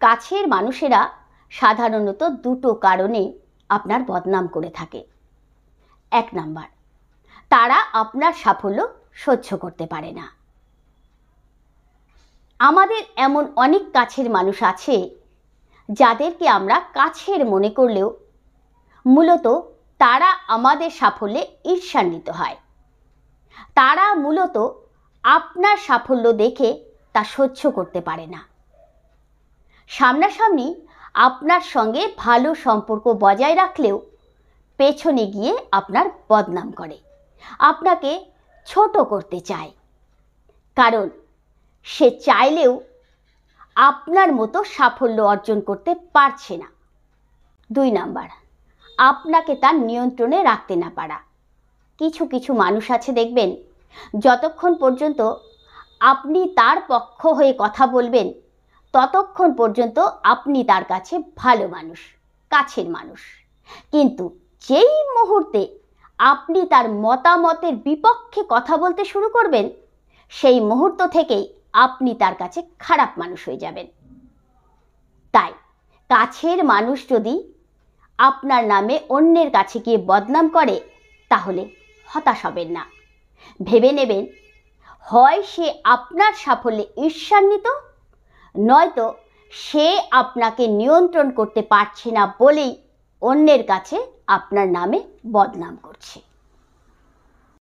কাছের মানুষেরা সাধারণত দুটো কারণে আপনার বদনাম করে থাকে। 1 নাম্বার, তারা আপনার সাফল্য সহ্য করতে পারে না। আমাদের এমন অনেক কাছের মানুষ আছে যাদেরকে আমরা কাছের মনে করলেও মূলত তারা আমাদের সাফল্যে ঈর্ষান্বিত হয়। তারা মূলত আপনার সাফল্য দেখে তা সহ্য করতে পারে না। সামনাসামনি আপনার সঙ্গে ভালো সম্পর্ক বজায় রাখলেও পেছনে গিয়ে আপনার বদনাম করে, আপনাকে ছোট করতে চায়, কারণ সে চাইলেও আপনার মতো সাফল্য অর্জন করতে পারছে না। 2 নাম্বার, আপনাকে তার নিয়ন্ত্রণে রাখতে না পারা। কিছু কিছু মানুষ আছে দেখবেন, যতক্ষণ পর্যন্ত আপনি তার পক্ষ হয়ে কথা বলবেন ততক্ষণ পর্যন্ত আপনি তার কাছে ভালো মানুষ, কাছের মানুষ। কিন্তু যেই মুহূর্তে আপনি তার মতামতের বিপক্ষে কথা বলতে শুরু করবেন, সেই মুহূর্ত থেকেই আপনি তার কাছে খারাপ মানুষ হয়ে যাবেন। তাই কাছের মানুষ যদি আপনার নামে অন্যের কাছে গিয়ে বদনাম করে তাহলে হতাশ হবেন না। ভেবে নেবেন, হয় সে আপনার সাফল্যে ঈর্ষান্বিত, নয়তো সে আপনাকে নিয়ন্ত্রণ করতে পারছে না বলেই অন্যের কাছে আপনার নামে বদনাম করছে।